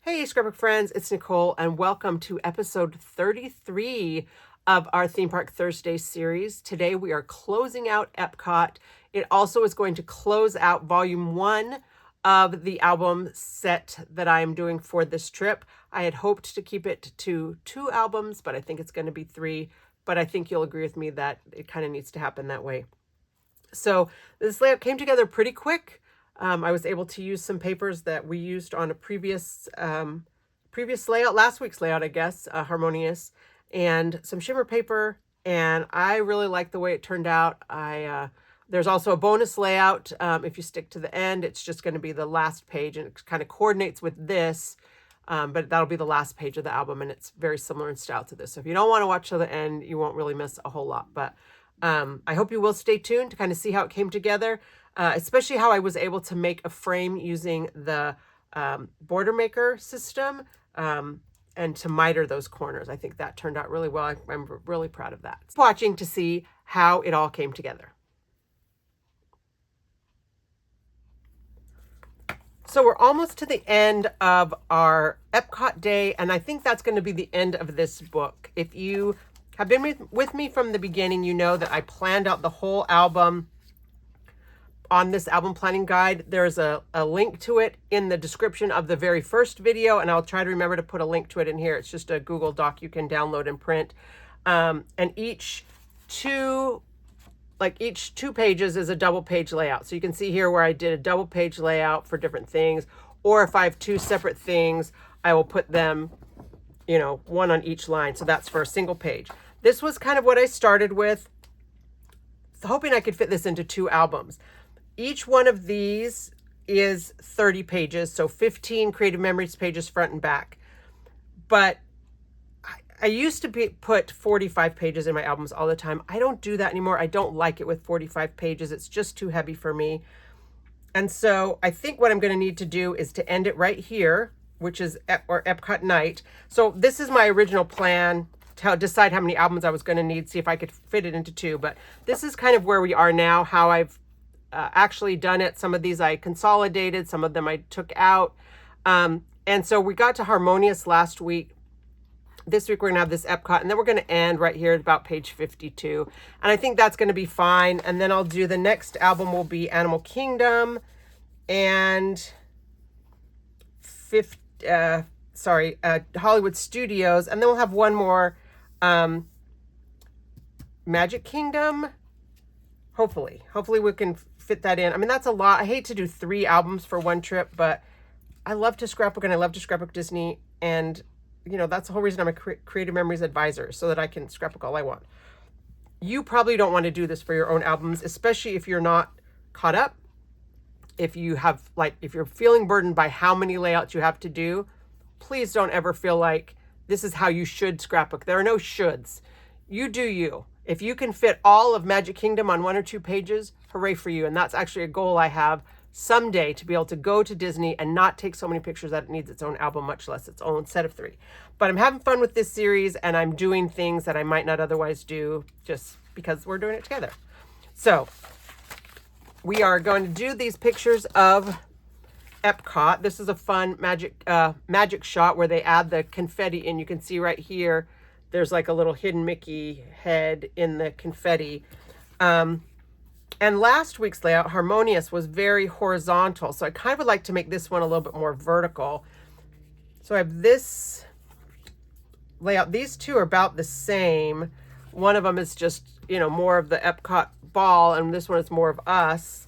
Hey, scrapbook friends, it's Nicole, and welcome to episode 33 of our Theme Park Thursday series. Today we are closing out Epcot. It also is going to close out volume 1 of the album set that I am doing for this trip. I had hoped to keep it to 2 albums, but I think it's going to be 3. But I think you'll agree with me that it kind of needs to happen that way. So this layout came together pretty quick. I was able to use some papers that we used on a previous layout, last week's layout, I guess, Harmonious, and some shimmer paper. And I really like the way it turned out. There's also a bonus layout. If you stick to the end, it's just going to be the last page, and it kind of coordinates with this. But that'll be the last page of the album, and it's very similar in style to this. So if you don't want to watch till the end, you won't really miss a whole lot. But I hope you will stay tuned to kind of see how it came together, especially how I was able to make a frame using the border maker system and to miter those corners. I think that turned out really well. I'm really proud of that. Watching to see how it all came together. So we're almost to the end of our Epcot day, and I think that's going to be the end of this book. If you have been with me from the beginning, you know that I planned out the whole album on this album planning guide. There's a link to it in the description of the very first video, and I'll try to remember to put a link to it in here. It's just a Google Doc you can download and print. And each two pages is a double page layout. So you can see here where I did a double page layout for different things, or if I have 2 separate things, I will put them, you know, one on each line. So that's for a single page. This was kind of what I started with, hoping I could fit this into 2 albums. Each one of these is 30 pages, so 15 Creative Memories pages front and back. But I used to put 45 pages in my albums all the time. I don't do that anymore. I don't like it with 45 pages. It's just too heavy for me. And so I think what I'm going to need to do is to end it right here, which is Epcot night. So this is my original plan to decide how many albums I was going to need, see if I could fit it into 2. But this is kind of where we are now, how I've actually done it. Some of these I consolidated, some of them I took out. And so we got to Harmonious last week. This week we're going to have this Epcot, and then we're going to end right here at about page 52. And I think that's going to be fine. And then I'll do the next album will be Animal Kingdom and Hollywood Studios. And then we'll have one more Magic Kingdom. Hopefully we can fit that in. I mean, that's a lot. I hate to do 3 albums for one trip, but I love to scrapbook, and I love to scrapbook Disney. And you know, that's the whole reason I'm a Creative Memories advisor, so that I can scrapbook all I want. You probably don't want to do this for your own albums, especially if you're not caught up. If you have, if you're feeling burdened by how many layouts you have to do, please don't ever feel like this is how you should scrapbook. There are no shoulds. You do you. If you can fit all of Magic Kingdom on 1 or 2 pages, hooray for you. And that's actually a goal I have someday, to be able to go to Disney and not take so many pictures that it needs its own album, much less its own set of 3. But I'm having fun with this series, and I'm doing things that I might not otherwise do just because we're doing it together. So we are going to do these pictures of Epcot. This is a fun magic shot where they add the confetti in. You can see right here, there's like a little hidden Mickey head in the confetti. And last week's layout, Harmonious, was very horizontal. So I kind of would like to make this one a little bit more vertical. So I have this layout. These 2 are about the same. One of them is just, you know, more of the Epcot ball, and this one is more of us.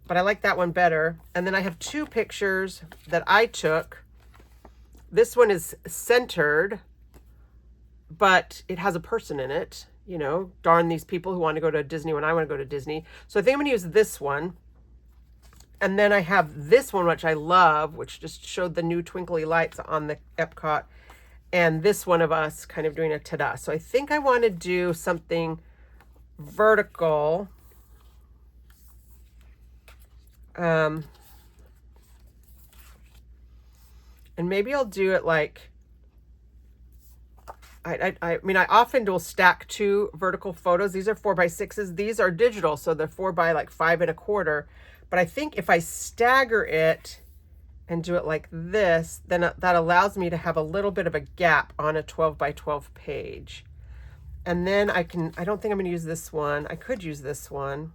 But I like that one better. And then I have 2 pictures that I took. This one is centered, but it has a person in it. You know, darn these people who want to go to Disney when I want to go to Disney. So I think I'm going to use this one. And then I have this one, which I love, which just showed the new twinkly lights on the Epcot. And this one of us kind of doing a ta-da. So I think I want to do something vertical. And maybe I'll do it like, I mean, I often will stack 2 vertical photos. These are 4x6s. These are digital, so they're 4 by like 5 1/4. But I think if I stagger it, and do it like this, then that allows me to have a little bit of a gap on a 12 by 12 page. And then I don't think I'm going to use this one. I could use this one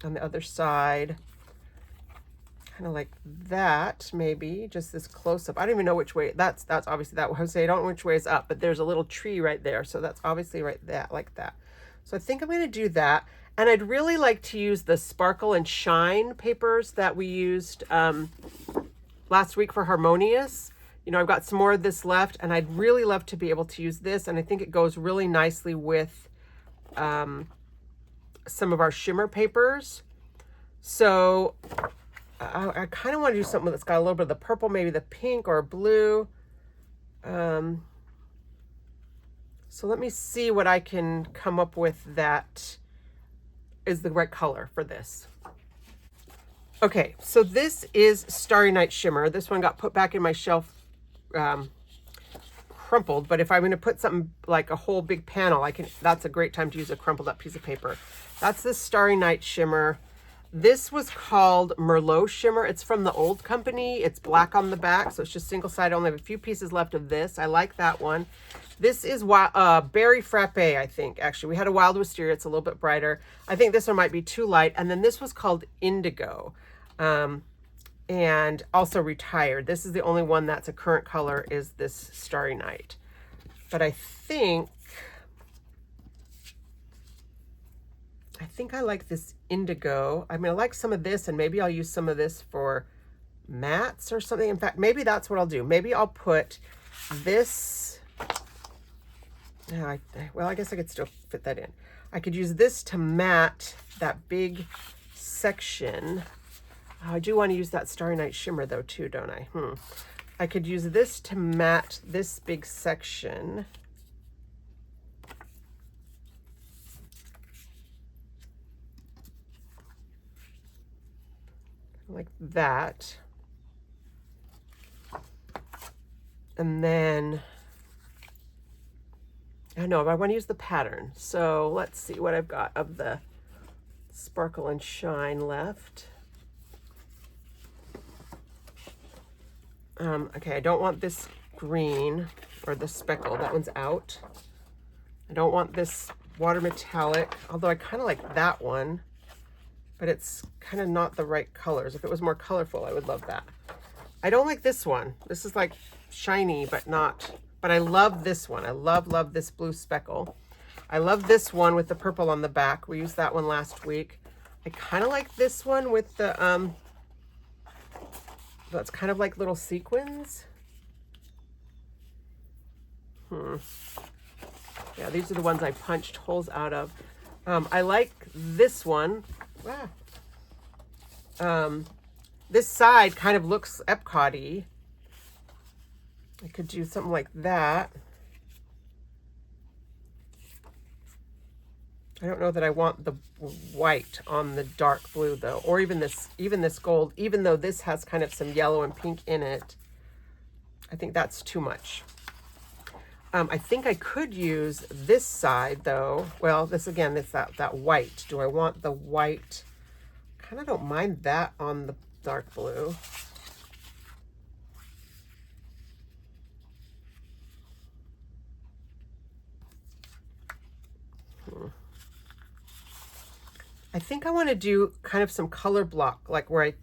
on the other side. Kind of like that, maybe, just this close-up. I don't even know which way, that's obviously that way. I would say I don't know which way is up, but there's a little tree right there. So that's obviously right there, like that. So I think I'm going to do that. And I'd really like to use the Sparkle and Shine papers that we used last week for Harmonious. You know, I've got some more of this left, and I'd really love to be able to use this. And I think it goes really nicely with some of our shimmer papers. So I kind of want to do something that's got a little bit of the purple, maybe the pink or blue. So let me see what I can come up with that is the right color for this. Okay, so this is Starry Night Shimmer. This one got put back in my shelf crumpled, but if I'm going to put something like a whole big panel, that's a great time to use a crumpled up piece of paper. That's the Starry Night Shimmer. This was called Merlot Shimmer. It's from the old company. It's black on the back, so it's just single side. I only have a few pieces left of this. I like that one. This is Berry Frappe, I think. Actually, we had a Wild Wisteria. It's a little bit brighter. I think this one might be too light. And then this was called Indigo, and also Retired. This is the only one that's a current color, is this Starry Night. But I think I like this Indigo. I mean, I like some of this, and maybe I'll use some of this for mats or something. In fact, maybe that's what I'll do. Maybe I'll put this. Well, I guess I could still fit that in. I could use this to mat that big section. Oh, I do want to use that Starry Night Shimmer though too, don't I? I could use this to mat this big section. Like that. And then I know, but I want to use the pattern. So let's see what I've got of the Sparkle and Shine left. Okay, I don't want this green or the speckle. That one's out. I don't want this water metallic, although I kind of like that one, but it's kind of not the right colors. If it was more colorful, I would love that. I don't like this one. This is like shiny, but I love this one. I love this blue speckle. I love this one with the purple on the back. We used that one last week. I kind of like this one with the, that's kind of like little sequins. Yeah, these are the ones I punched holes out of. I like this one. This side kind of looks Epcot-y. I could do something like that. I don't know that I want the white on the dark blue though, or even this gold, even though this has kind of some yellow and pink in it. I think that's too much. I think I could use this side though. Well, this again, it's that white. Do I want the white? Kind of don't mind that on the dark blue. I think I want to do kind of some color block, like where I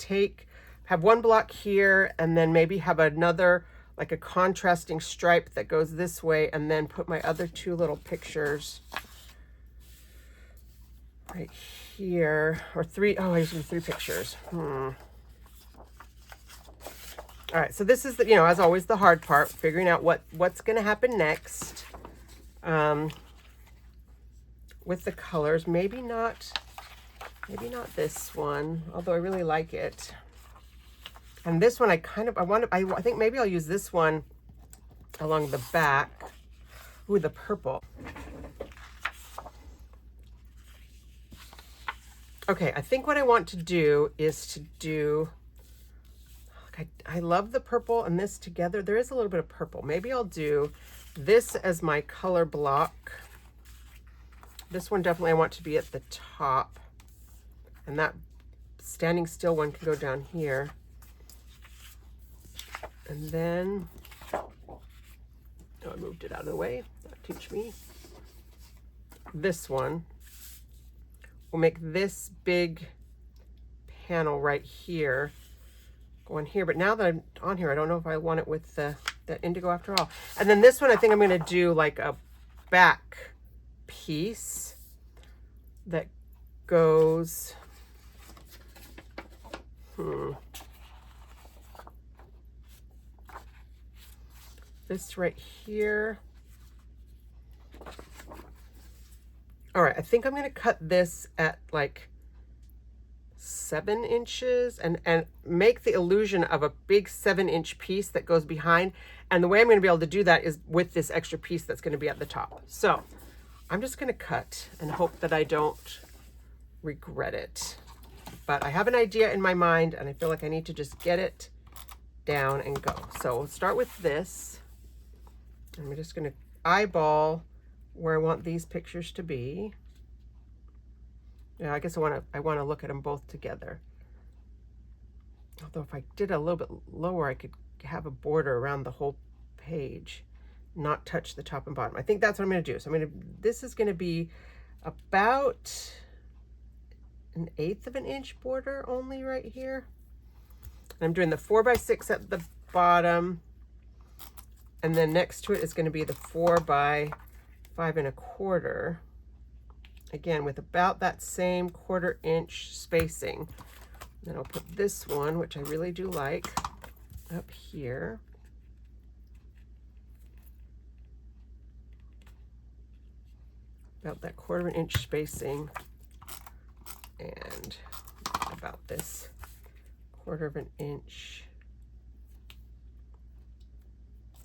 have one block here and then maybe have another, like a contrasting stripe that goes this way, and then put my other two little pictures right here, or three. Oh, I usually 3 pictures. All right, so this is the, as always, the hard part, figuring out what's going to happen next with the colors. Maybe not this one, although I really like it. And this one, I think maybe I'll use this one along the back. Ooh, the purple. Okay, I think what I want to do is to do, I love the purple and this together. There is a little bit of purple. Maybe I'll do this as my color block. This one definitely I want to be at the top. And that standing still one can go down here. And then, oh, I moved it out of the way. That'll teach me. This one, we'll make this big panel right here, go in here. But now that I'm on here, I don't know if I want it with the indigo after all. And then this one, I think I'm going to do like a back piece that goes, this right here. All right, I think I'm going to cut this at like 7 inches and make the illusion of a big 7-inch piece that goes behind. And the way I'm going to be able to do that is with this extra piece that's going to be at the top. So I'm just going to cut and hope that I don't regret it. But I have an idea in my mind and I feel like I need to just get it down and go. So we'll start with this. I'm just going to eyeball where I want these pictures to be. Yeah, I guess I want to look at them both together. Although if I did a little bit lower, I could have a border around the whole page, not touch the top and bottom. I think that's what I'm going to do. So this is going to be about 1/8 of an inch border only right here. I'm doing the 4x6 at the bottom, and then next to it is going to be the 4x5 1/4. Again, with about that same 1/4 inch spacing. Then I'll put this one, which I really do like, up here. About that 1/4 inch spacing, and about this 1/4 inch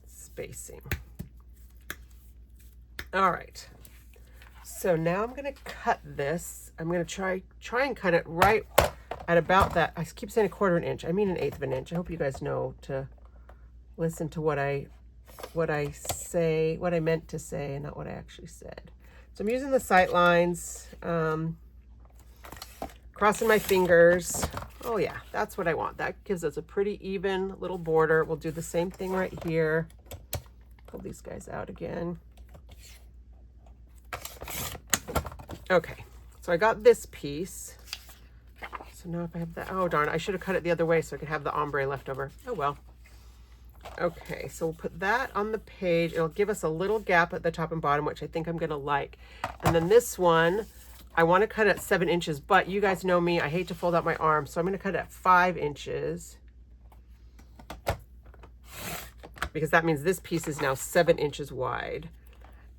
spacing. All right. So now I'm going to cut this. I'm going to try and cut it right at about that. I keep saying 1/4 inch. I mean 1/8 of an inch. I hope you guys know to listen to what I say, what I meant to say, and not what I actually said. So I'm using the sight lines, crossing my fingers. Oh yeah, that's what I want. That gives us a pretty even little border. We'll do the same thing right here. Pull these guys out again. Okay, so I got this piece. So now if I have that, oh darn, I should have cut it the other way so I could have the ombre left over. Oh well. Okay, so we'll put that on the page. It'll give us a little gap at the top and bottom, which I think I'm gonna like. And then this one, I wanna cut at 7 inches, but you guys know me, I hate to fold out my arm, so I'm gonna cut it at 5 inches. Because that means this piece is now 7 inches wide.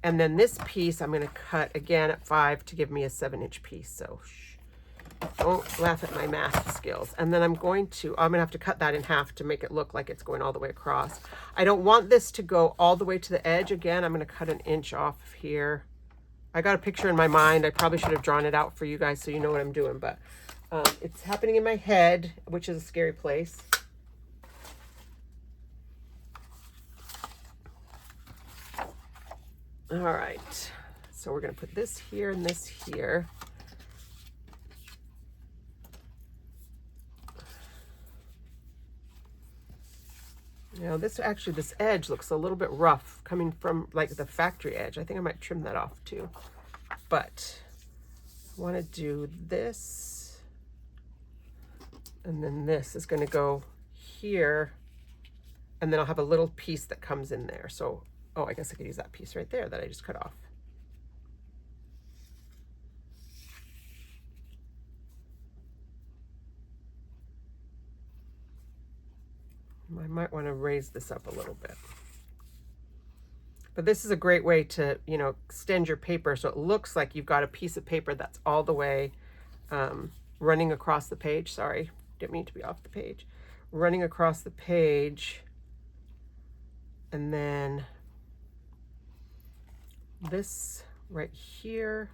And then this piece, I'm going to cut again at 5 to give me a 7-inch piece. So don't laugh at my math skills. And then I'm going to have to cut that in half to make it look like it's going all the way across. I don't want this to go all the way to the edge. Again, I'm going to cut 1 inch off of here. I got a picture in my mind. I probably should have drawn it out for you guys so you know what I'm doing. But it's happening in my head, which is a scary place. All right, so we're going to put this here and this here. Now this edge looks a little bit rough coming from like the factory edge. I think I might trim that off too. But I want to do this. And then this is going to go here. And then I'll have a little piece that comes in there. So oh, I guess I could use that piece right there that I just cut off. I might want to raise this up a little bit. But this is a great way to, you know, extend your paper so it looks like you've got a piece of paper that's all the way running across the page. Sorry, didn't mean to be off the page. Running across the page. And then this right here.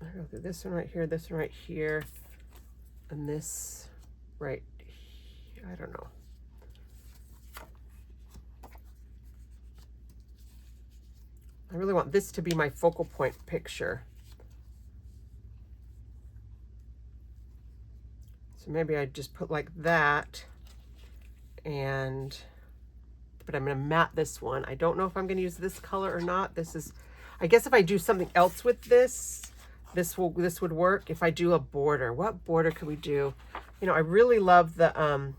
I go through this one right here, this one right here, and this right here. I don't know. I really want this to be my focal point picture. So maybe I just put like that, and, but I'm gonna matte this one. I don't know if I'm gonna use this color or not. This is, I guess if I do something else with this, this would work. If I do a border, what border could we do? You know, I really love the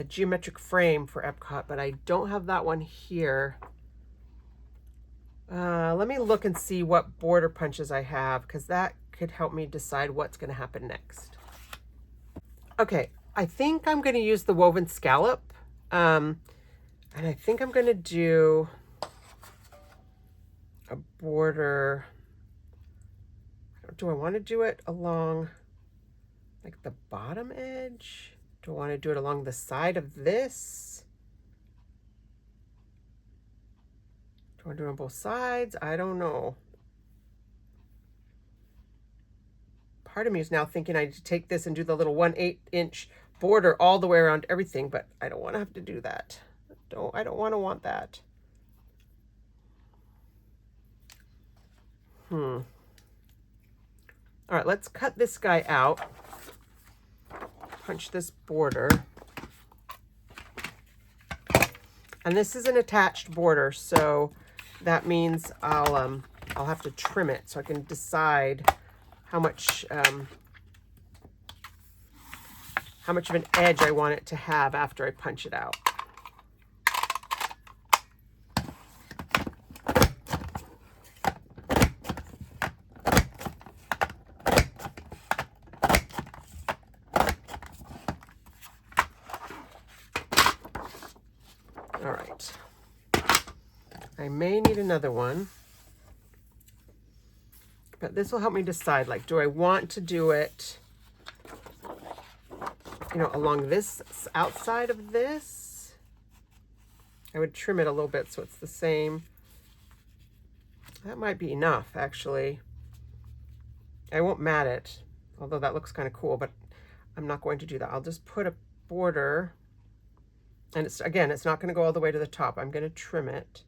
geometric frame for Epcot, but I don't have that one here. Let me look and see what border punches I have, because that could help me decide what's going to happen next. Okay, I think I'm going to use the woven scallop, and I think I'm going to do a border. Do I want to do it along like the bottom edge? Do I want to do it along the side of this? Do I want to do it on both sides? I don't know. Part of me is now thinking I need to take this and do the little 1/8 inch border all the way around everything, but I don't want to have to do that. I don't want that. All right, let's cut this guy out. Punch this border. And this is an attached border, so that means I'll have to trim it so I can decide how much of an edge I want it to have after I punch it out. All right. I may need another one, but this will help me decide, like, do I want to do it, you know, along this outside of this? I would trim it a little bit so it's the same. That might be enough, actually. I won't mat it, although that looks kind of cool, but I'm not going to do that. I'll just put a border, and it's, again, it's not going to go all the way to the top. I'm going to trim it.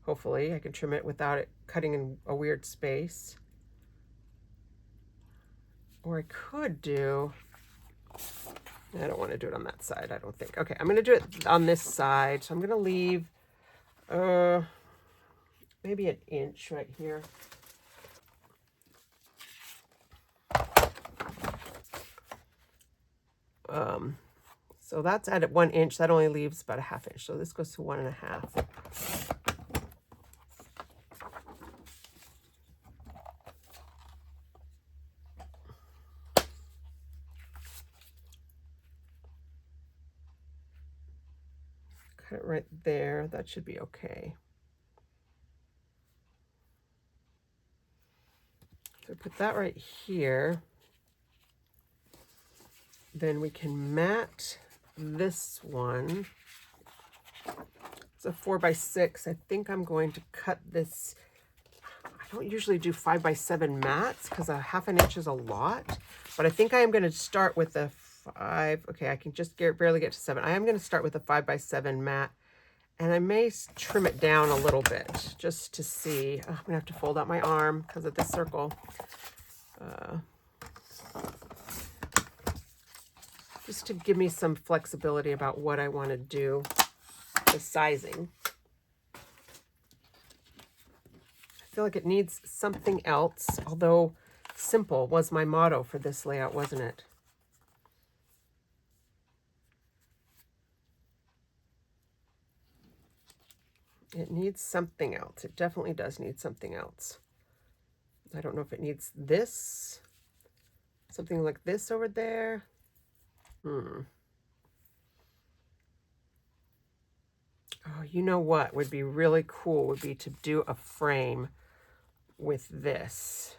Hopefully I can trim it without it cutting in a weird space. Or I could do, I don't want to do it on that side, I don't think. Okay, I'm going to do it on this side. So I'm going to leave maybe an inch right here. So that's at 1 inch. That only leaves about a 1/2 inch. So this goes to 1.5. Cut it right there. That should be okay. So put that right here. Then we can mat this one. It's a 4x6. I think I'm going to cut this. I don't usually do 5x7 mats because a 1/2 inch is a lot, but I think I am going to start with a 5. Okay, I can just barely get to 7. I am going to start with a 5x7 mat, and I may trim it down a little bit just to see. Oh, I'm going to have to fold out my arm because of this circle. Just to give me some flexibility about what I want to do, the sizing. I feel like it needs something else, although simple was my motto for this layout, wasn't it? It needs something else. It definitely does need something else. I don't know if it needs this, something like this over there. Oh, you know what would be really cool would be to do a frame with this.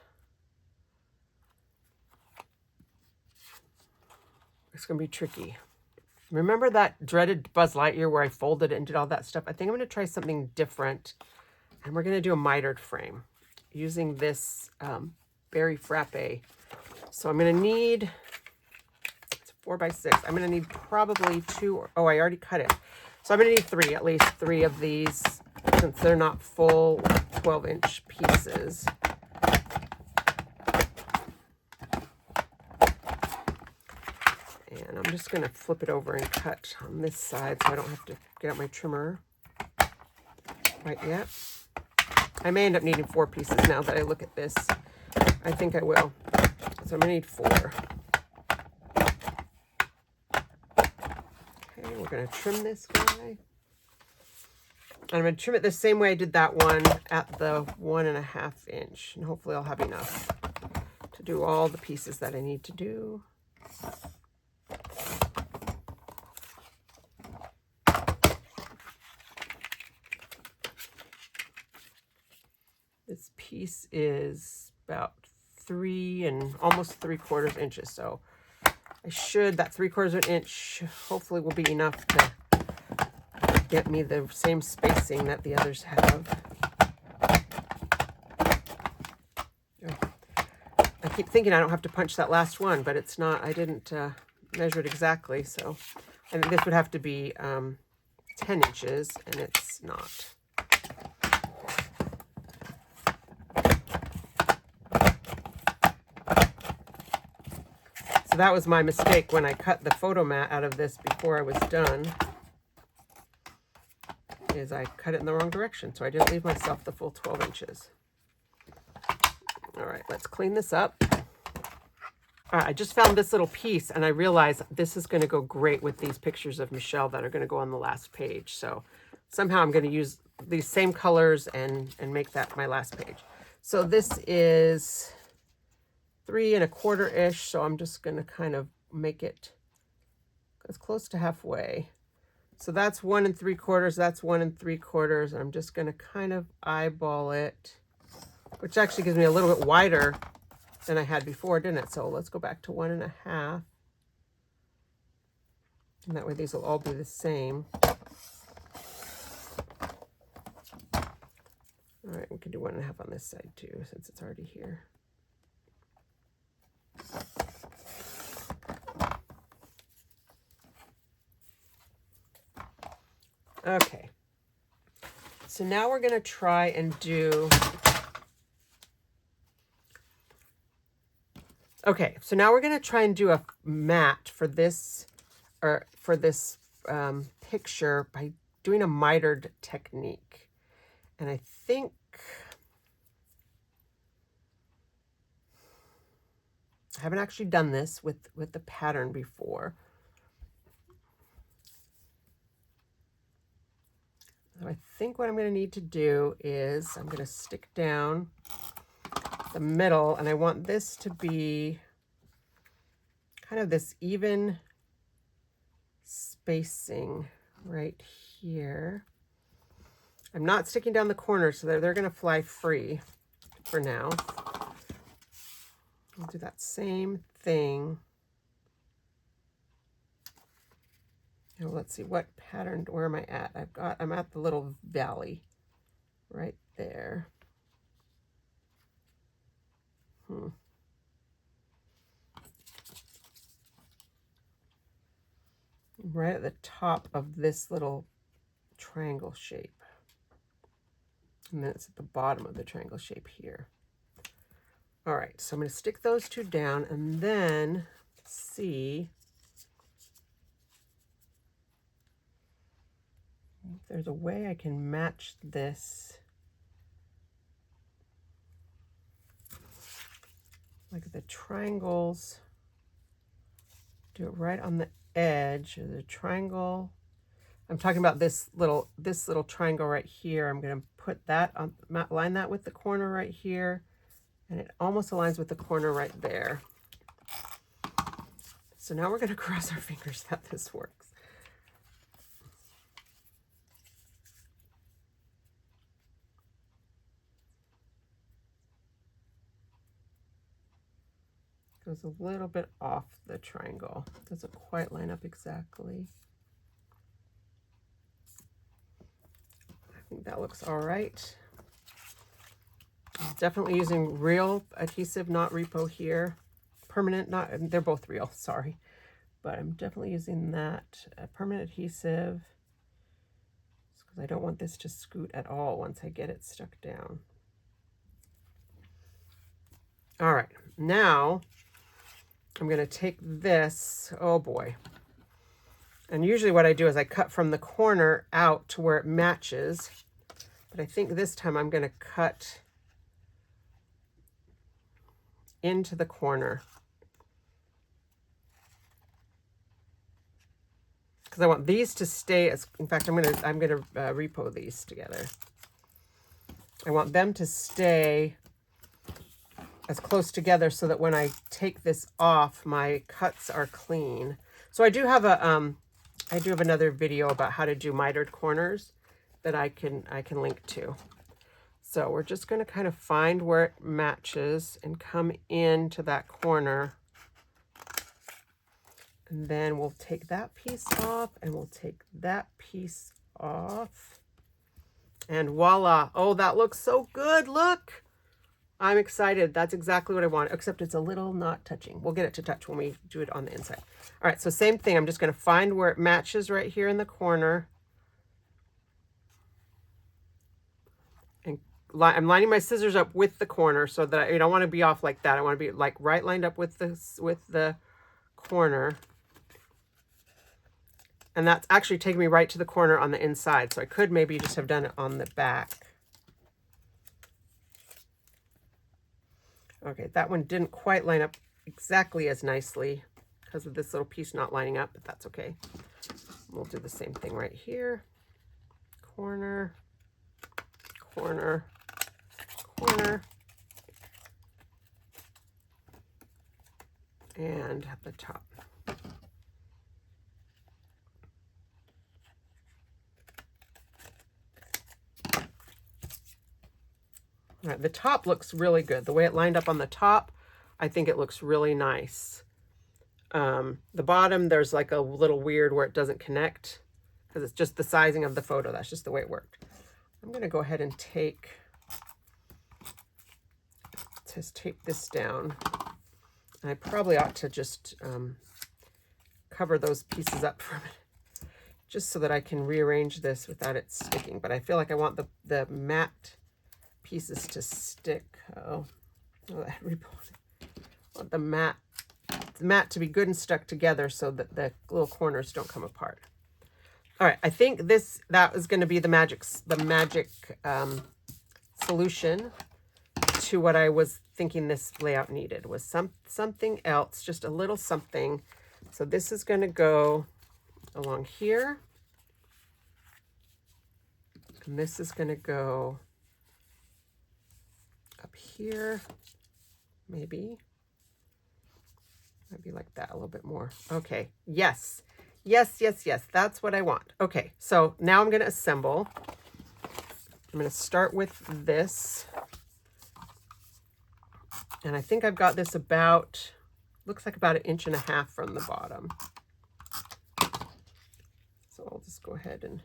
It's going to be tricky. Remember that dreaded Buzz Lightyear where I folded it and did all that stuff? I think I'm going to try something different, and we're going to do a mitered frame using this Berry Frappe. So I'm going to need, it's 4x6. I'm going to need probably 2, oh, I already cut it. So I'm going to need 3, at least 3 of these, since they're not full 12-inch pieces. And I'm just going to flip it over and cut on this side so I don't have to get out my trimmer quite yet. I may end up needing 4 pieces now that I look at this. I think I will. So I'm going to need 4. Okay, we're going to trim this guy. And I'm going to trim it the same way I did that one at the 1.5 inch. And hopefully I'll have enough to do all the pieces that I need to do. This piece is about 3 and almost 3/4 inches. So I should, that 3/4 inch hopefully will be enough to get me the same spacing that the others have. I keep thinking I don't have to punch that last one, but it's not. I didn't measure it exactly, so I think this would have to be 10 inches, and it's not. So that was my mistake when I cut the photo mat out of this before I was done, is I cut it in the wrong direction, so I didn't leave myself the full 12 inches. All right, let's clean this up. All right, I just found this little piece, and I realized this is going to go great with these pictures of Michelle that are going to go on the last page. So somehow I'm going to use these same colors and make that my last page. So this is 3 1/4-ish, so I'm just going to kind of make it as close to halfway. So that's 1 3/4, that's 1 3/4. I'm just going to kind of eyeball it, which actually gives me a little bit wider than I had before, didn't it? So let's go back to 1.5. And that way these will all be the same. All right, we can do 1.5 on this side too, since it's already here. Okay. So now we're going to try and do... Okay, so now we're going to try and do a mat for this, or for this picture by doing a mitered technique. And I think I haven't actually done this with the pattern before. So I think what I'm going to need to do is I'm going to stick down the middle, and I want this to be kind of this even spacing right here. I'm not sticking down the corners, so they're going to fly free for now. I'll do that same thing. Now let's see, what pattern, where am I at? I'm at the little valley right there. Right at the top of this little triangle shape. And then it's at the bottom of the triangle shape here. All right, so I'm going to stick those two down and then see if there's a way I can match this. Like the triangles, do it right on the edge of the triangle. I'm talking about this little triangle right here. I'm going to put that on, line that with the corner right here, and it almost aligns with the corner right there. So now we're going to cross our fingers that this works. Goes a little bit off the triangle. Doesn't quite line up exactly. I think that looks all right. I'm definitely using real adhesive, not repo here. Permanent, not, they're both real, sorry. But I'm definitely using that permanent adhesive because I don't want this to scoot at all once I get it stuck down. All right, now I'm going to take this, oh boy. And usually what I do is I cut from the corner out to where it matches. But I think this time I'm going to cut into the corner. Because I want these to stay as, in fact, I'm gonna repo these together. I want them to stay as close together so that when I take this off, my cuts are clean. So I do have another video about how to do mitered corners that I can link to. So we're just going to kind of find where it matches and come into that corner. And then we'll take that piece off and we'll take that piece off. And voila. Oh, that looks so good. Look. I'm excited. That's exactly what I want, except it's a little not touching. We'll get it to touch when we do it on the inside. All right, so same thing. I'm just going to find where it matches right here in the corner. And I'm lining my scissors up with the corner so that I don't want to be off like that. I want to be like right lined up with the corner. And that's actually taking me right to the corner on the inside. So I could maybe just have done it on the back. Okay, that one didn't quite line up exactly as nicely because of this little piece not lining up, but that's okay. We'll do the same thing right here. Corner, corner, corner. And at the top. All right, the top looks really good. The way it lined up on the top, I think it looks really nice. The bottom, there's like a little weird where it doesn't connect because it's just the sizing of the photo. That's just the way it worked. I'm going to go ahead and tape this down. I probably ought to just cover those pieces up for a minute, just so that I can rearrange this without it sticking. But I feel like I want the matte pieces to stick. I want the matte to be good and stuck together so that the little corners don't come apart. All right, I think that was going to be the magic solution to what I was thinking this layout needed, was something else, just a little something. So this is going to go along here, and this is going to go up here, maybe like that, a little bit more. Okay, yes, that's what I want. Okay, so now I'm going to assemble. I'm going to start with this, and I think I've got this about, looks like about 1.5 inches from the bottom. So I'll just go ahead and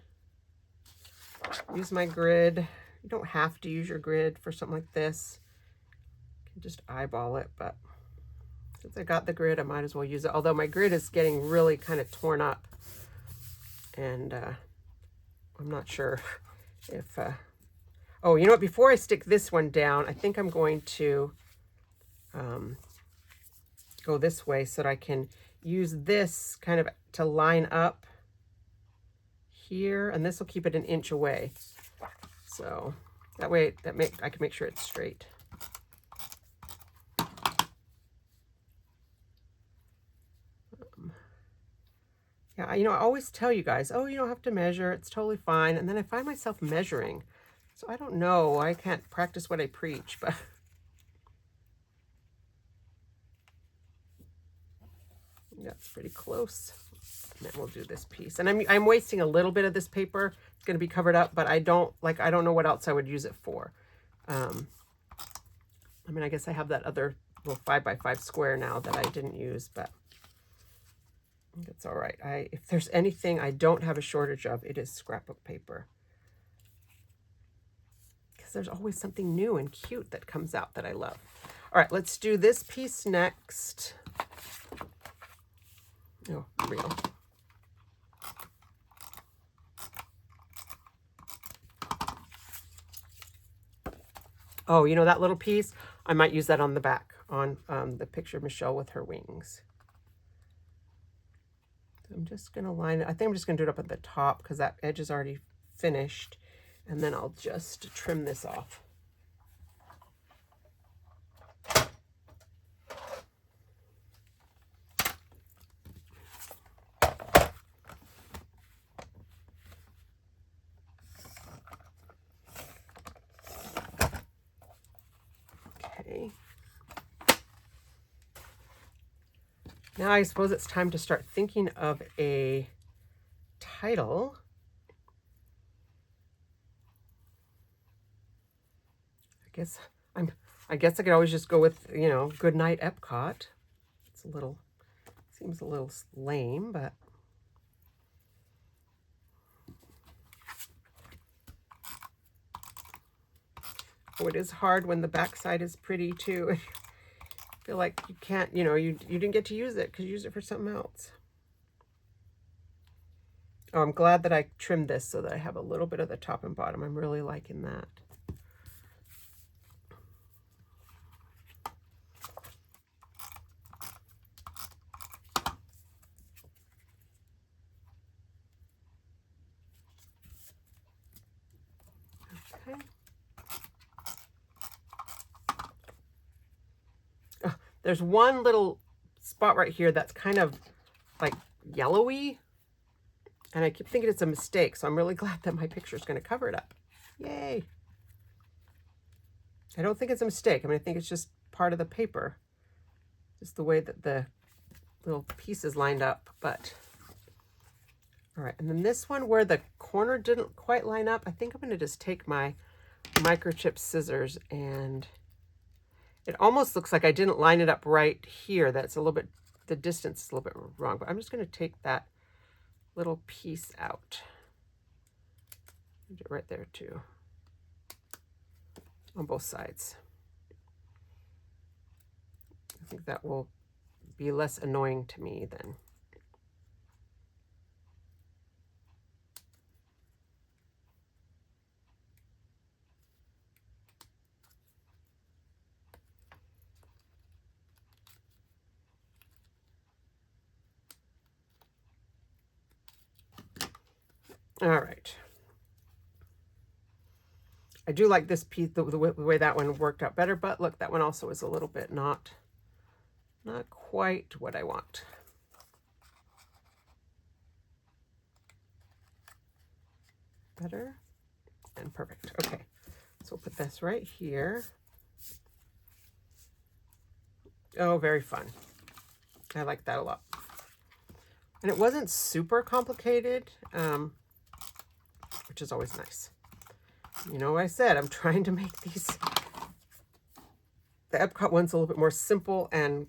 use my grid. You don't have to use your grid for something like this. You can just eyeball it, but since I got the grid, I might as well use it. Although my grid is getting really kind of torn up, and I'm not sure if, oh, you know what? Before I stick this one down, I think I'm going to go this way so that I can use this kind of to line up here, and this will keep it 1 inch away. So that way I can make sure it's straight. Yeah, you know, I always tell you guys, oh, you don't have to measure, it's totally fine. And then I find myself measuring. So I don't know, I can't practice what I preach, but that's pretty close. And then we'll do this piece. And I'm wasting a little bit of this paper. It's going to be covered up, but I don't know what else I would use it for. I mean, I guess I have that other little 5x5 square now that I didn't use, but I think it's all right. If there's anything I don't have a shortage of, it is scrapbook paper. Because there's always something new and cute that comes out that I love. All right, let's do this piece next. Oh, real. Oh, you know that little piece? I might use that on the back. on the picture of Michelle with her wings. So I'm just going to line it. I think I'm just going to do it up at the top because that edge is already finished. And then I'll just trim this off. Okay. Now I suppose it's time to start thinking of a title. I guess I could always just go with, you know, Goodnight Epcot. It's a little, seems a little lame, but oh, it is hard when the backside is pretty too. I feel like you can't, you know, you didn't get to use it because you used it for something else. Oh, I'm glad that I trimmed this so that I have a little bit of the top and bottom. I'm really liking that. Okay. Oh, there's one little spot right here that's kind of like yellowy. And I keep thinking it's a mistake, so I'm really glad that my picture is going to cover it up. Yay! I don't think it's a mistake. I mean, I think it's just part of the paper. Just the way that the little pieces lined up, but... All right, and then this one where the corner didn't quite line up, I think I'm going to just take my microchip scissors and... It almost looks like I didn't line it up right here. That's a little bit... The distance is a little bit wrong, but I'm just going to take that little piece out. Do it right there too, on both sides. I think that will be less annoying to me then. All right. I do like this piece, the way that one worked out better, but look, that one also is a little bit not quite what I want. Better and perfect. Okay, so we'll put this right here. Oh, very fun. I like that a lot. And it wasn't super complicated, which is always nice. You know what I said, I'm trying to make these, the Epcot one's a little bit more simple and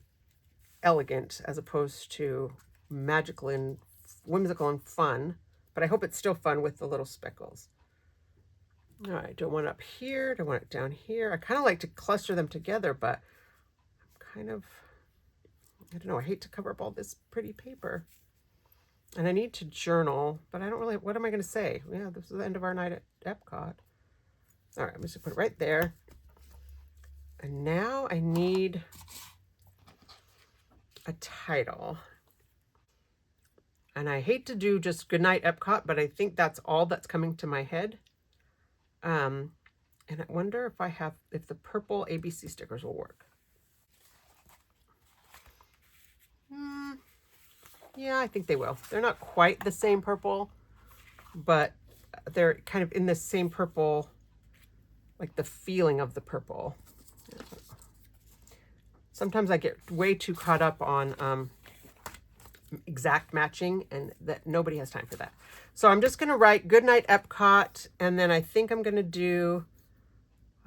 elegant as opposed to magical and whimsical and fun, but I hope it's still fun with the little speckles. All right, do I want it up here? Do I want it down here? I kind of like to cluster them together, but I'm kind of, I don't know, I hate to cover up all this pretty paper. And I need to journal, but I don't really, what am I going to say? Yeah, this is the end of our night at Epcot. All right, I'm just going to put it right there. And now I need a title. And I hate to do just Goodnight Epcot, but I think that's all that's coming to my head. And I wonder if the purple ABC stickers will work. Yeah, I think they will. They're not quite the same purple, but they're kind of in the same purple, like the feeling of the purple. Sometimes I get way too caught up on exact matching, and that nobody has time for that. So I'm just going to write Goodnight Epcot, and then I think I'm going to do,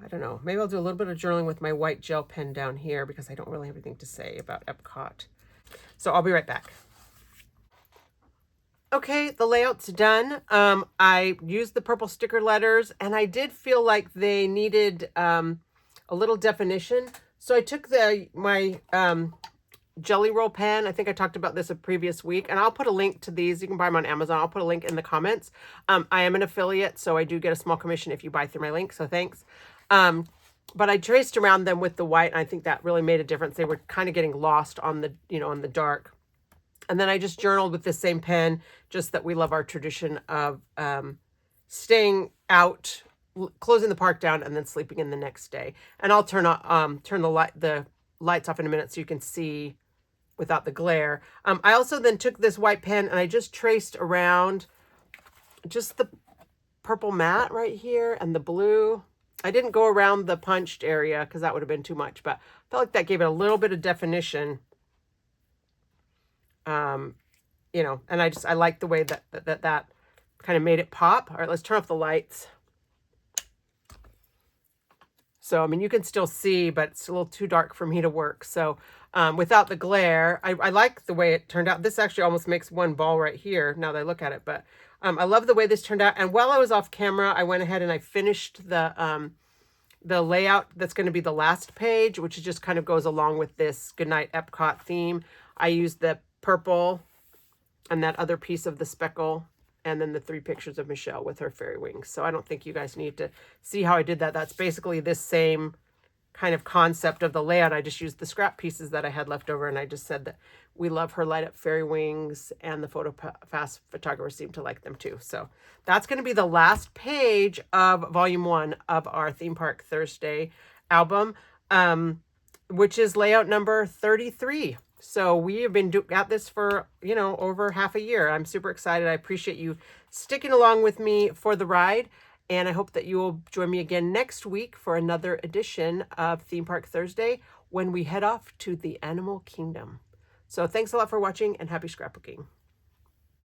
I don't know, maybe I'll do a little bit of journaling with my white gel pen down here because I don't really have anything to say about Epcot. So I'll be right back. Okay, the layout's done. I used the purple sticker letters, and I did feel like they needed a little definition. So I took my jelly roll pen. I think I talked about this a previous week, and I'll put a link to these. You can buy them on Amazon. I'll put a link in the comments. I am an affiliate, so I do get a small commission if you buy through my link, so thanks. but I traced around them with the white, and I think that really made a difference. They were kind of getting lost on the, on the dark. And then I just journaled with the same pen, just that we love our tradition of staying out, closing the park down, and then sleeping in the next day. And I'll turn the lights off in a minute so you can see without the glare. I also then took this white pen and I just traced around just the purple mat right here and the blue. I didn't go around the punched area because that would have been too much, but I felt like that gave it a little bit of definition. And I like the way that kind of made it pop. All right, let's turn off the lights. So, I mean, you can still see, but it's a little too dark for me to work. So, without the glare, I like the way it turned out. This actually almost makes one ball right here now that I look at it. But I love the way this turned out. And while I was off camera, I went ahead and I finished the layout that's going to be the last page, which just kind of goes along with this Goodnight Epcot theme. I used the purple and that other piece of the speckle, and then the 3 pictures of Michelle with her fairy wings. So I don't think you guys need to see how I did that. That's basically this same kind of concept of the layout. I just used the scrap pieces that I had left over, and I just said that we love her light up fairy wings, and the fast photographers seem to like them too. So that's going to be the last page of volume 1 of our Theme Park Thursday album, which is layout number 33. So we have been at this for, over half a year. I'm super excited. I appreciate you sticking along with me for the ride. And I hope that you will join me again next week for another edition of Theme Park Thursday when we head off to the Animal Kingdom. So thanks a lot for watching, and happy scrapbooking.